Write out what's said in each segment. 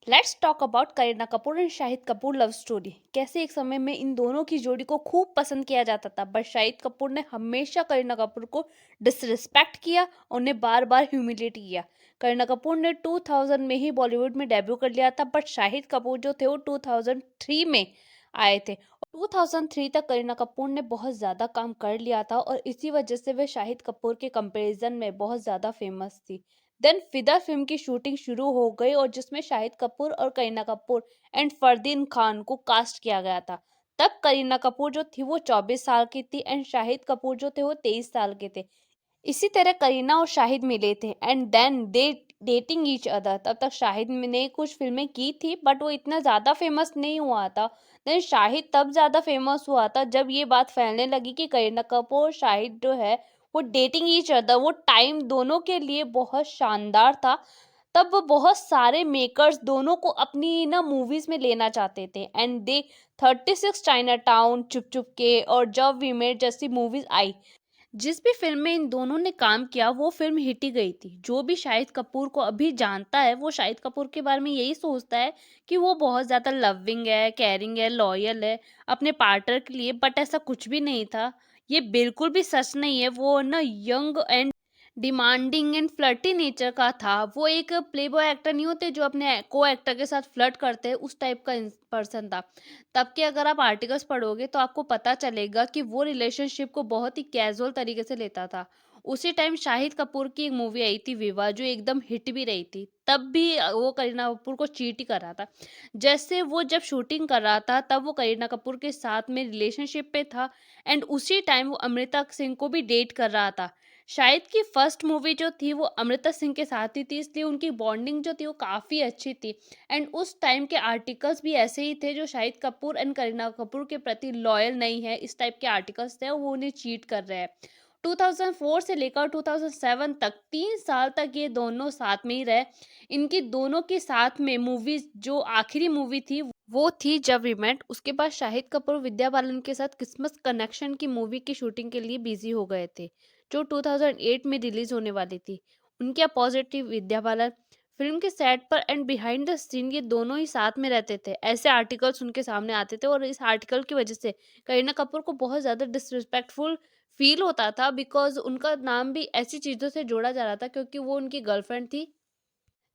Let's talk about Kareena Kapoor and Shahid Kapoor love story. कैसे एक समय में इन दोनों की जोड़ी को खूब पसंद किया जाता था, बट शाहिद कपूर ने हमेशा करीना कपूर को डिसरिस्पेक्ट किया, उन्हें बार बार ह्यूमिलेट किया। करीना कपूर ने 2000 में ही बॉलीवुड में डेब्यू कर लिया था, बट शाहिद कपूर जो थे वो 2003 में आए थे। 2003 तक करीना कपूर ने बहुत ज़्यादा काम कर लिया था और इसी वजह से वे शाहिद कपूर के कंपैरिजन में बहुत ज़्यादा फेमस थी। देन फिदा फिल्म की शूटिंग शुरू हो गई और जिसमें शाहिद कपूर और करीना कपूर एंड फरदीन खान को कास्ट किया गया था। तब करीना कपूर जो थी वो 24 साल की थी एंड शाहिद कपूर जो थे वो 23 साल के थे। इसी तरह करीना और शाहिद मिले थे and then they dating each other. तब तक शाहिद ने कुछ फिल्में की थी बट वो इतना ज़्यादा फेमस नहीं हुआ था। देन शाहिद तब ज़्यादा फेमस हुआ था जब ये बात फैलने लगी कि करीना कपूर और शाहिद जो है वो डेटिंग ईच अदर। वो टाइम दोनों के लिए बहुत शानदार था। तब वो बहुत सारे मेकर्स दोनों को अपनी ना मूवीज में लेना चाहते थे एंड दे 36 चाइना टाउन, चुप चुप के और जब वी मेट जैसी मूवीज आई। जिस भी फ़िल्म में इन दोनों ने काम किया वो फ़िल्म हिट ही गई थी। जो भी शाहिद कपूर को अभी जानता है वो शाहिद कपूर के बारे में यही सोचता है कि वो बहुत ज़्यादा लविंग है, केयरिंग है, लॉयल है अपने पार्टनर के लिए, बट ऐसा कुछ भी नहीं था। ये बिल्कुल भी सच नहीं है। वो ना young and demanding and flirty nature का था। वो एक प्लेबॉय एक्टर नहीं होते जो अपने को एक्टर के साथ फ्लर्ट करते हैं, उस टाइप का पर्सन था। तब के अगर आप आर्टिकल्स पढ़ोगे तो आपको पता चलेगा कि वो रिलेशनशिप को बहुत ही कैजुअल तरीके से लेता था। उसी टाइम शाहिद कपूर की एक मूवी आई थी विवाह, जो एकदम हिट भी रही थी। तब भी वो करीना कपूर को चीट ही कर रहा था। जैसे वो जब शूटिंग कर रहा था तब वो करीना कपूर के साथ में रिलेशनशिप पे था एंड उसी टाइम वो अमृता सिंह को भी डेट कर रहा था। शाहिद की फर्स्ट मूवी जो थी वो अमृता सिंह के साथ ही थी, इसलिए उनकी बॉन्डिंग जो थी वो काफ़ी अच्छी थी। एंड उस टाइम के आर्टिकल्स भी ऐसे ही थे जो शाहिद कपूर एंड करीना कपूर के प्रति लॉयल नहीं है, इस टाइप के आर्टिकल्स थे, वो उन्हें चीट कर रहे हैं। 2004 से लेकर 2007 तक 3 साल तक ये दोनों साथ में ही रहे। इनकी दोनों की साथ में मूवीज जो आखिरी मूवी थी वो थी जब वी मेट। उसके बाद शाहिद कपूर विद्या बालन के साथ क्रिसमस कनेक्शन की मूवी की शूटिंग के लिए बिजी हो गए थे, जो 2008 में रिलीज होने वाली थी। उनके अपोजिट थी विद्या बालन। फिल्म के सेट पर एंड बिहाइंड द सीन ये दोनों ही साथ में रहते थे, ऐसे आर्टिकल्स उनके सामने आते थे और इस आर्टिकल की वजह से करीना कपूर को बहुत ज़्यादा डिसरिस्पेक्टफुल फील होता था, बिकॉज उनका नाम भी ऐसी चीज़ों से जोड़ा जा रहा था क्योंकि वो उनकी गर्लफ्रेंड थी।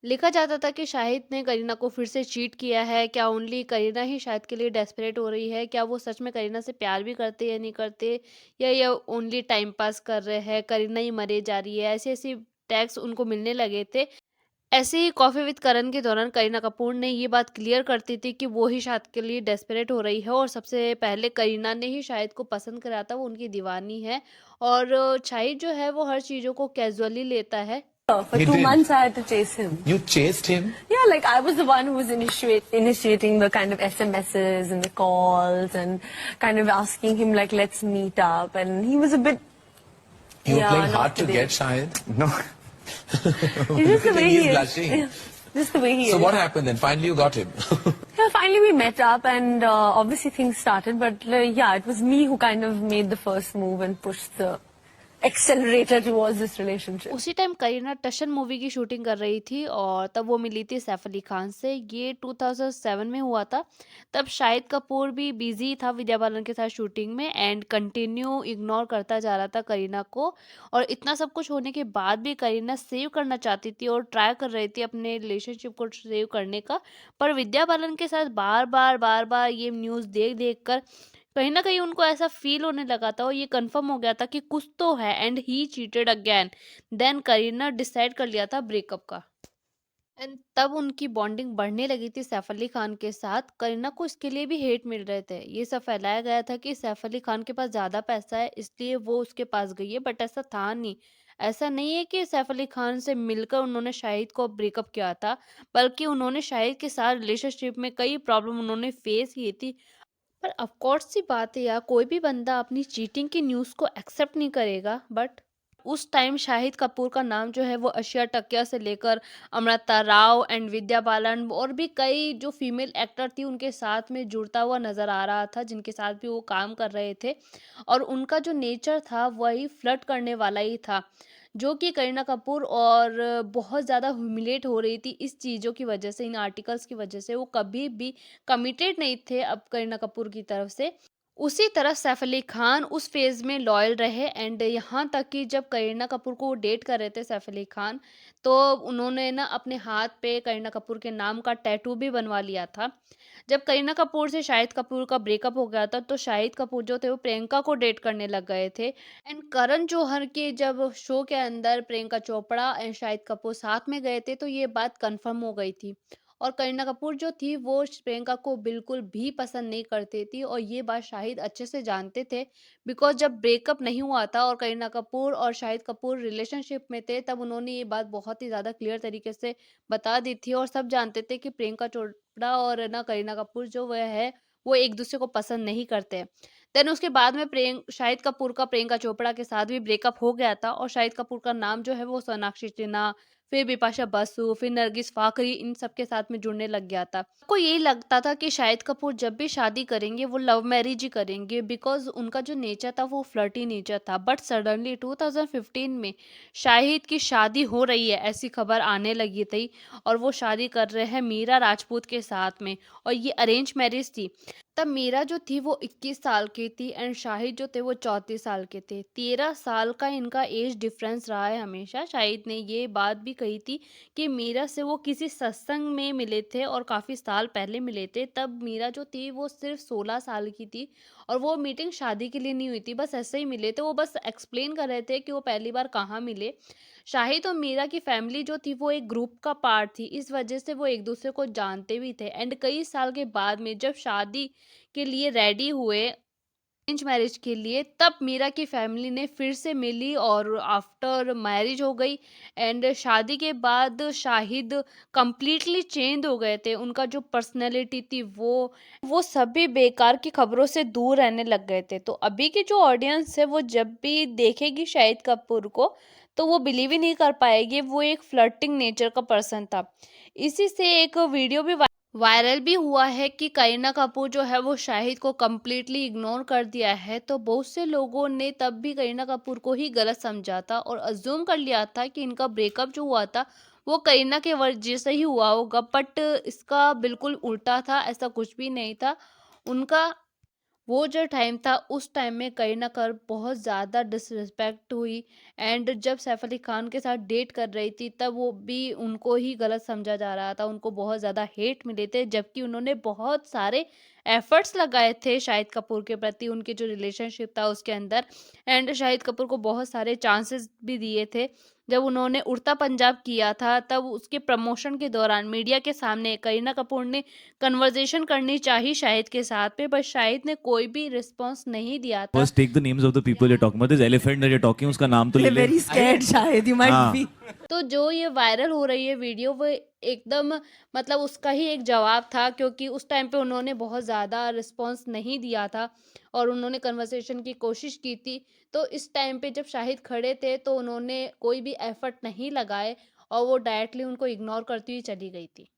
लिखा जाता था कि शाहिद ने करीना को फिर से चीट किया है, क्या ओनली करीना ही शाहिद के लिए डेस्परेट हो रही है, क्या वो सच में करीना से प्यार भी करते या नहीं करते, या ये ओनली टाइम पास कर रहे हैं, करीना ही मरे जा रही है, ऐसे ऐसे टैग्स उनको मिलने लगे थे। ऐसे ही कॉफ़ी विद करण के दौरान करीना कपूर ने ये बात क्लियर करती थी कि वो ही शाहिद के लिए डेस्परेट हो रही है और सबसे पहले करीना ने ही शाहिद को पसंद करा था, वो उनकी दीवानी है। और शाहिद जो है वो हर चीज़ों को कैजुअली लेता है। For He two did. months, I had to chase him. You chased him? Yeah, like I was the one who was initiating the kind of SMSs and the calls and kind of asking him like, let's meet up. And he was a bit, You were yeah, playing not hard to today. get, Shahid? No. It's Look just the at him, way he's he is. blushing. Yeah, just the way he So is. what happened then? Finally you got him. Yeah, finally we met up and obviously things started, but yeah, it was me who kind of made the first move and pushed the accelerator towards this relationship. उसी time Kareena टशन movie की shooting कर रही थी और तब वो मिली थी सैफ अली खान से। ये 2007 में हुआ था। तब शाहिद कपूर भी बिजी था विद्या बालन के साथ शूटिंग में एंड कंटिन्यू इग्नोर करता जा रहा था करीना को। और इतना सब कुछ होने के बाद भी करीना सेव करना चाहती थी और ट्राई कर रही थी अपने रिलेशनशिप को सेव करने का, पर विद्या बालन के साथ बार बार ये न्यूज़ देख देख कर कहीं न कहीं उनको ऐसा फ़ील होने लगा था और ये कन्फर्म हो गया था कि कुछ तो है and he cheated again. Then Kareena decide कर लिया था ब्रेकअप का एंड तब उनकी बॉन्डिंग बढ़ने लगी थी सैफ अली खान के साथ। करीना को इसके लिए भी हेट मिल रहे थे। ये सब फैलाया गया था कि सैफ अली खान के पास ज़्यादा पैसा है इसलिए वो उसके पास गई है, बट ऐसा था नहीं। ऐसा नहीं है कि सैफ अली खान से मिलकर उन्होंने शाहिद को ब्रेकअप किया था, बल्कि उन्होंने शाहिद के साथ रिलेशनशिप में कई प्रॉब्लम उन्होंने फेस की थी। पर ऑफ कोर्स सी बात है यार, कोई भी बंदा अपनी चीटिंग की न्यूज़ को एक्सेप्ट नहीं करेगा, बट उस टाइम शाहिद कपूर का नाम जो है वो अक्षय टकिया से लेकर अमृता राव एंड विद्या बालन और भी कई जो फीमेल एक्टर थी उनके साथ में जुड़ता हुआ नज़र आ रहा था, जिनके साथ भी वो काम कर रहे थे। और उनका जो नेचर था वही फ्लर्ट करने वाला ही था। जो कि करीना कपूर और बहुत ज़्यादा ह्यूमिलेट हो रही थी इस चीज़ों की वजह से, इन आर्टिकल्स की वजह से। वो कभी भी कमिटेड नहीं थे अब करीना कपूर की तरफ से। उसी तरह सैफ अली खान उस फेज़ में लॉयल रहे एंड यहाँ तक कि जब करीना कपूर को वो डेट कर रहे थे सैफ अली खान, तो उन्होंने ना अपने हाथ पे करीना कपूर के नाम का टैटू भी बनवा लिया था। जब करीना कपूर से शाहिद कपूर का ब्रेकअप हो गया था, तो शाहिद कपूर जो थे वो प्रियंका को डेट करने लग गए थे एंड करण जौहर के जब शो के अंदर प्रियंका चोपड़ा एंड शाहिद कपूर साथ में गए थे, तो ये बात कन्फर्म हो गई थी। और करीना कपूर जो थी वो प्रियंका को बिल्कुल भी पसंद नहीं करती थी और ये बात शाहिद अच्छे से जानते थे, बिकॉज़ जब ब्रेकअप नहीं हुआ था और करीना कपूर और शाहिद कपूर रिलेशनशिप में थे, तब उन्होंने ये बात बहुत ही ज़्यादा क्लियर तरीके से बता दी थी और सब जानते थे कि प्रियंका चोपड़ा और ना करीना कपूर जो वह है, वो एक दूसरे को पसंद नहीं करते। देन उसके बाद में शाहिद कपूर का प्रियंका चोपड़ा के साथ भी ब्रेकअप हो गया था और शाहिद कपूर का नाम जो है वो सोनाक्षी सिन्हा, फिर बिपाशा बसु, फिर नरगिस फाकरी, इन सब के साथ में जुड़ने लग गया था। सबको यही लगता था कि शाहिद कपूर जब भी शादी करेंगे वो लव मैरिज ही करेंगे, बिकॉज़ उनका जो नेचर था वो फ्लर्टी नेचर था। बट सडनली 2015 में शाहिद की शादी हो रही है ऐसी खबर आने लगी थी और वो शादी कर रहे हैं मीरा राजपूत के साथ में और ये अरेंज मैरिज थी। तब मीरा जो थी वो 21 साल की थी एंड शाहिद जो थे वो 34 साल के थे। 13 साल का इनका एज डिफरेंस रहा है हमेशा। शाहिद ने ये बात भी कही थी कि मीरा से वो किसी सत्संग में मिले थे और काफ़ी साल पहले मिले थे। तब मीरा जो थी वो सिर्फ 16 साल की थी और वो मीटिंग शादी के लिए नहीं हुई थी, बस ऐसे ही मिले थे। वो बस एक्सप्लेन कर रहे थे कि वो पहली बार कहाँ मिले। शाहिद और मीरा की फैमिली जो थी वो एक ग्रुप का पार्ट थी, इस वजह से वो एक दूसरे को जानते भी थे एंड कई साल के बाद में जब शादी के लिए रेडी हुए अरेंज मैरिज के लिए, तब मीरा की फैमिली ने फिर से मिली और आफ्टर मैरिज हो गई एंड शादी के बाद शाहिद कंप्लीटली चेंज हो गए थे। उनका जो पर्सनैलिटी थी वो सभी बेकार की खबरों से दूर रहने लग गए थे। तो अभी की जो ऑडियंस है वो जब भी देखेगी शाहिद कपूर को, तो वो बिलीव ही नहीं कर पाएगी वो एक फ्लर्टिंग नेचर का पर्सन था। इसी से एक वीडियो भी वायरल भी हुआ है कि करीना कपूर जो है वो शाहिद को कम्प्लीटली इग्नोर कर दिया है। तो बहुत से लोगों ने तब भी करीना कपूर को ही गलत समझा था और अज्यूम कर लिया था कि इनका ब्रेकअप जो हुआ था वो करीना के वजह से ही हुआ होगा, बट इसका बिल्कुल उल्टा था, ऐसा कुछ भी नहीं था। उनका वो जो टाइम था उस टाइम में करीना कर बहुत ज़्यादा डिसरिस्पेक्ट हुई एंड जब सैफ अली खान के साथ डेट कर रही थी तब वो भी उनको ही गलत समझा जा रहा था, उनको बहुत ज़्यादा हेट मिले थे, जबकि उन्होंने बहुत सारे एफर्ट्स लगाए थे शाहिद कपूर के प्रति उनके जो रिलेशनशिप था उसके अंदर एंड शाहिद कपूर को बहुत सारे चांसेस भी दिए थे। जब उन्होंने उड़ता पंजाब किया था तब उसके प्रमोशन के दौरान मीडिया के सामने करीना कपूर ने कन्वर्सेशन करनी चाहिए शाहिद के साथ पे, बट शाहिद ने कोई भी रिस्पॉन्स नहीं दिया था। First, take the names of the people you're talking about. This elephant that you're talking, उसका नाम तो ले They're ले. very scared, Shahid. You might हाँ. be. तो जो ये वायरल हो रही है वीडियो वो एकदम मतलब उसका ही एक जवाब था, क्योंकि उस टाइम पे उन्होंने बहुत ज़्यादा रिस्पॉन्स नहीं दिया था और उन्होंने कन्वर्सेशन की कोशिश की थी। तो इस टाइम पे जब शाहिद खड़े थे तो उन्होंने कोई भी एफर्ट नहीं लगाए और वो डायरेक्टली उनको इग्नोर करती हुई चली गई थी।